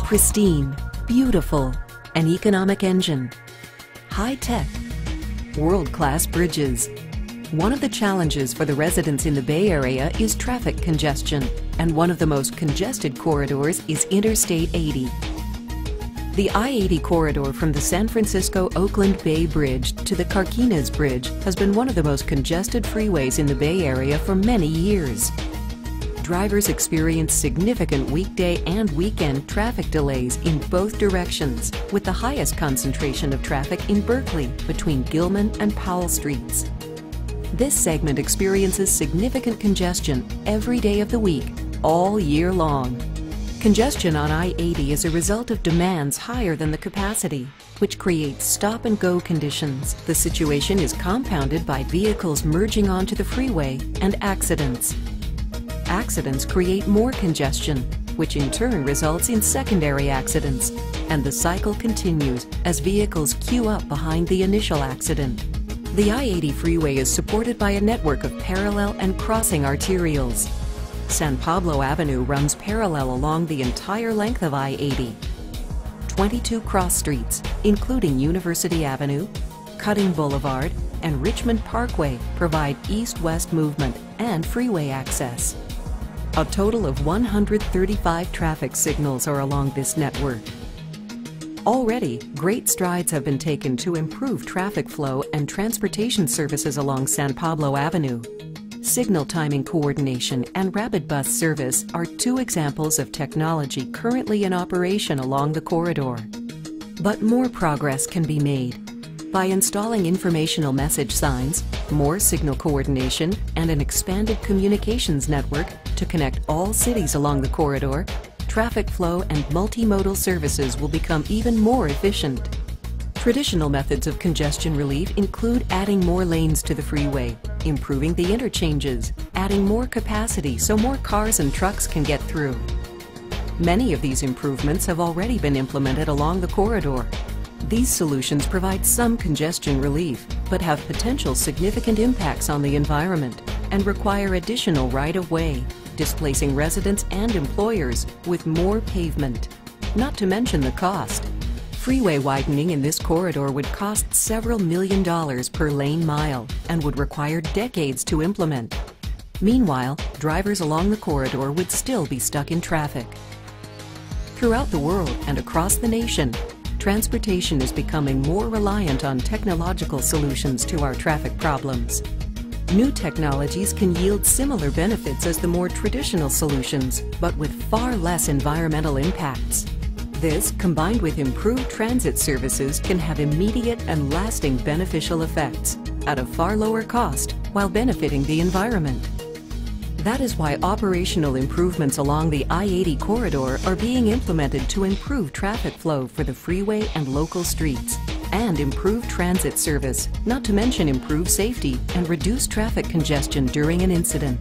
Pristine, beautiful, an economic engine, high-tech, world-class bridges. One of the challenges for the residents in the Bay Area is traffic congestion, and one of the most congested corridors is Interstate 80. The I-80 corridor from the San Francisco-Oakland Bay Bridge to the Carquinez Bridge has been one of the most congested freeways in the Bay Area for many years. Drivers experience significant weekday and weekend traffic delays in both directions, with the highest concentration of traffic in Berkeley between Gilman and Powell Streets. This segment experiences significant congestion every day of the week, all year long. Congestion on I-80 is a result of demands higher than the capacity, which creates stop-and-go conditions. The situation is compounded by vehicles merging onto the freeway and accidents. Accidents create more congestion, which in turn results in secondary accidents, and the cycle continues as vehicles queue up behind the initial accident. The I-80 freeway is supported by a network of parallel and crossing arterials. San Pablo Avenue runs parallel along the entire length of I-80. 22 cross streets, including University Avenue, Cutting Boulevard, and Richmond Parkway, provide east-west movement and freeway access. A total of 135 traffic signals are along this network. Already, great strides have been taken to improve traffic flow and transportation services along San Pablo Avenue. Signal timing coordination and rapid bus service are two examples of technology currently in operation along the corridor. But more progress can be made. By installing informational message signs, more signal coordination, and an expanded communications network to connect all cities along the corridor, traffic flow and multimodal services will become even more efficient. Traditional methods of congestion relief include adding more lanes to the freeway, improving the interchanges, adding more capacity so more cars and trucks can get through. Many of these improvements have already been implemented along the corridor. These solutions provide some congestion relief, but have potential significant impacts on the environment and require additional right-of-way, displacing residents and employers with more pavement. Not to mention the cost. Freeway widening in this corridor would cost several $million per lane mile and would require decades to implement. Meanwhile, drivers along the corridor would still be stuck in traffic. Throughout the world and across the nation, transportation is becoming more reliant on technological solutions to our traffic problems. New technologies can yield similar benefits as the more traditional solutions, but with far less environmental impacts. This, combined with improved transit services, can have immediate and lasting beneficial effects at a far lower cost while benefiting the environment. That is why operational improvements along the I-80 corridor are being implemented to improve traffic flow for the freeway and local streets, and improve transit service, not to mention improve safety and reduce traffic congestion during an incident.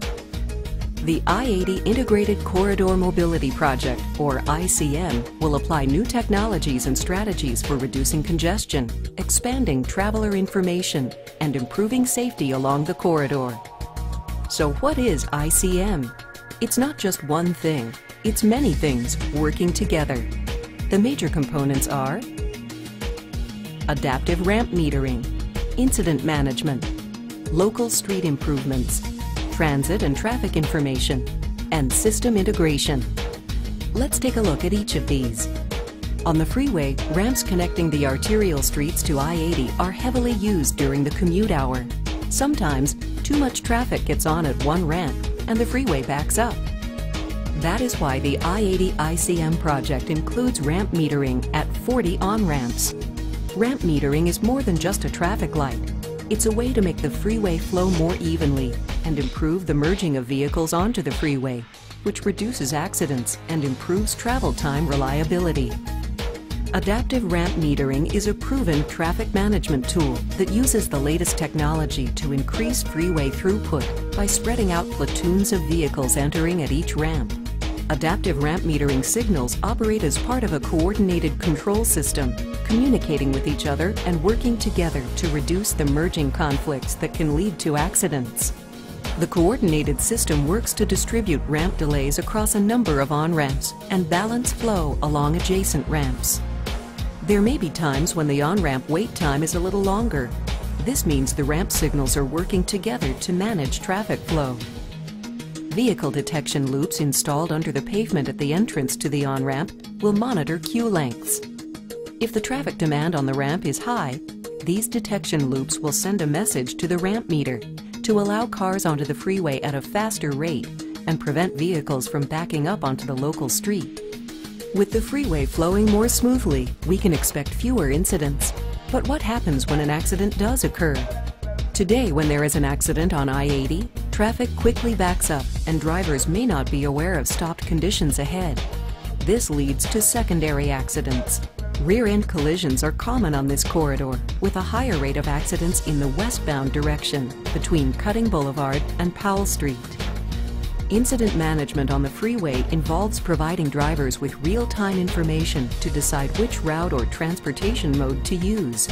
The I-80 Integrated Corridor Mobility Project, or ICM, will apply new technologies and strategies for reducing congestion, expanding traveler information, and improving safety along the corridor. So what is ICM? It's not just one thing, it's many things working together. The major components are adaptive ramp metering, incident management, local street improvements, transit and traffic information, and system integration. Let's take a look at each of these. On the freeway, ramps connecting the arterial streets to I-80 are heavily used during the commute hour. Sometimes, too much traffic gets on at one ramp and the freeway backs up. That is why the I-80 ICM project includes ramp metering at 40 on-ramps. Ramp metering is more than just a traffic light. It's a way to make the freeway flow more evenly and improve the merging of vehicles onto the freeway, which reduces accidents and improves travel time reliability. Adaptive ramp metering is a proven traffic management tool that uses the latest technology to increase freeway throughput by spreading out platoons of vehicles entering at each ramp. Adaptive ramp metering signals operate as part of a coordinated control system, communicating with each other and working together to reduce the merging conflicts that can lead to accidents. The coordinated system works to distribute ramp delays across a number of on-ramps and balance flow along adjacent ramps. There may be times when the on-ramp wait time is a little longer. This means the ramp signals are working together to manage traffic flow. Vehicle detection loops installed under the pavement at the entrance to the on-ramp will monitor queue lengths. If the traffic demand on the ramp is high, these detection loops will send a message to the ramp meter to allow cars onto the freeway at a faster rate and prevent vehicles from backing up onto the local street. With the freeway flowing more smoothly, we can expect fewer incidents. But what happens when an accident does occur? Today, when there is an accident on I-80, traffic quickly backs up and drivers may not be aware of stopped conditions ahead. This leads to secondary accidents. Rear-end collisions are common on this corridor, with a higher rate of accidents in the westbound direction between Cutting Boulevard and Powell Street. Incident management on the freeway involves providing drivers with real-time information to decide which route or transportation mode to use.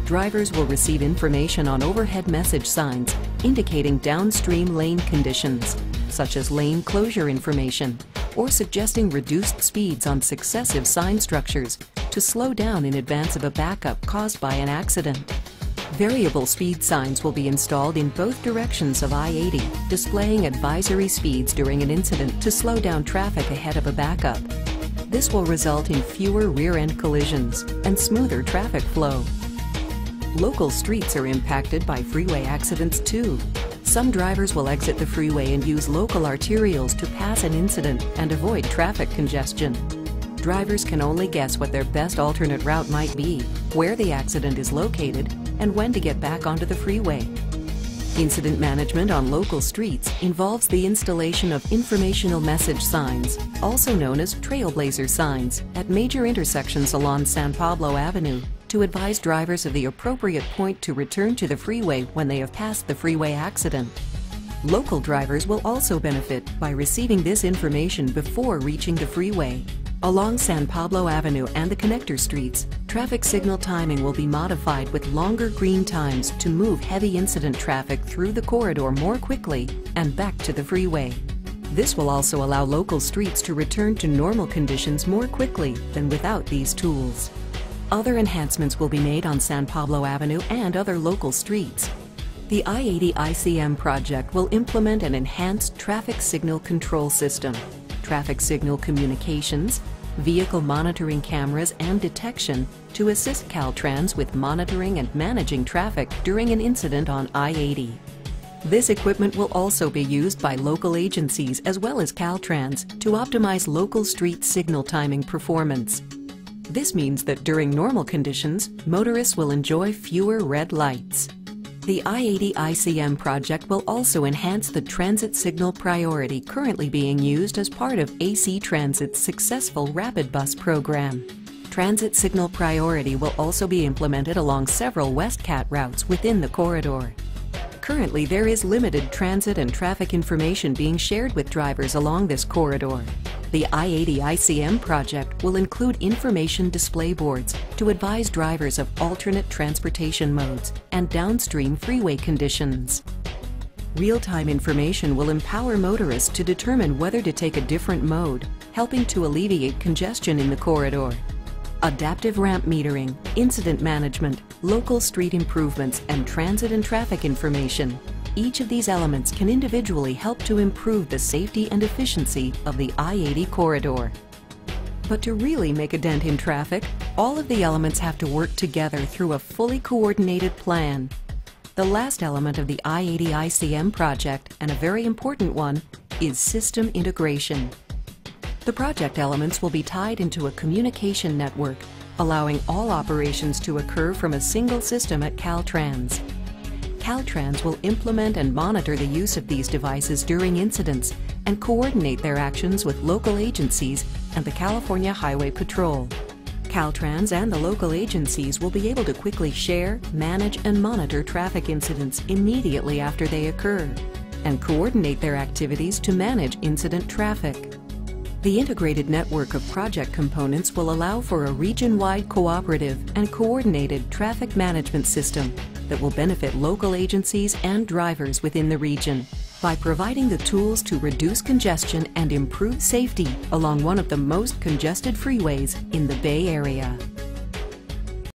Drivers will receive information on overhead message signs indicating downstream lane conditions, such as lane closure information, or suggesting reduced speeds on successive sign structures to slow down in advance of a backup caused by an accident. Variable speed signs will be installed in both directions of I-80, displaying advisory speeds during an incident to slow down traffic ahead of a backup. This will result in fewer rear-end collisions and smoother traffic flow. Local streets are impacted by freeway accidents too. Some drivers will exit the freeway and use local arterials to pass an incident and avoid traffic congestion. Drivers can only guess what their best alternate route might be, where the accident is located, and when to get back onto the freeway. Incident management on local streets involves the installation of informational message signs, also known as trailblazer signs, at major intersections along San Pablo Avenue to advise drivers of the appropriate point to return to the freeway when they have passed the freeway accident. Local drivers will also benefit by receiving this information before reaching the freeway. Along San Pablo Avenue and the connector streets, traffic signal timing will be modified with longer green times to move heavy incident traffic through the corridor more quickly and back to the freeway. This will also allow local streets to return to normal conditions more quickly than without these tools. Other enhancements will be made on San Pablo Avenue and other local streets. The I-80 ICM project will implement an enhanced traffic signal control system, traffic signal communications, vehicle monitoring cameras and detection to assist Caltrans with monitoring and managing traffic during an incident on I-80. This equipment will also be used by local agencies as well as Caltrans to optimize local street signal timing performance. This means that during normal conditions, motorists will enjoy fewer red lights. The I-80 ICM project will also enhance the transit signal priority currently being used as part of AC Transit's successful Rapid Bus program. Transit signal priority will also be implemented along several WestCat routes within the corridor. Currently, there is limited transit and traffic information being shared with drivers along this corridor. The I-80 ICM project will include information display boards to advise drivers of alternate transportation modes and downstream freeway conditions. Real-time information will empower motorists to determine whether to take a different mode, helping to alleviate congestion in the corridor. Adaptive ramp metering, incident management, local street improvements, and transit and traffic information. Each of these elements can individually help to improve the safety and efficiency of the I-80 corridor. But to really make a dent in traffic, all of the elements have to work together through a fully coordinated plan. The last element of the I-80 ICM project, and a very important one, is system integration. The project elements will be tied into a communication network, allowing all operations to occur from a single system at Caltrans. Caltrans will implement and monitor the use of these devices during incidents and coordinate their actions with local agencies and the California Highway Patrol. Caltrans and the local agencies will be able to quickly share, manage, and monitor traffic incidents immediately after they occur, and coordinate their activities to manage incident traffic. The integrated network of project components will allow for a region-wide cooperative and coordinated traffic management system that will benefit local agencies and drivers within the region. by providing the tools to reduce congestion and improve safety along one of the most congested freeways in the Bay Area.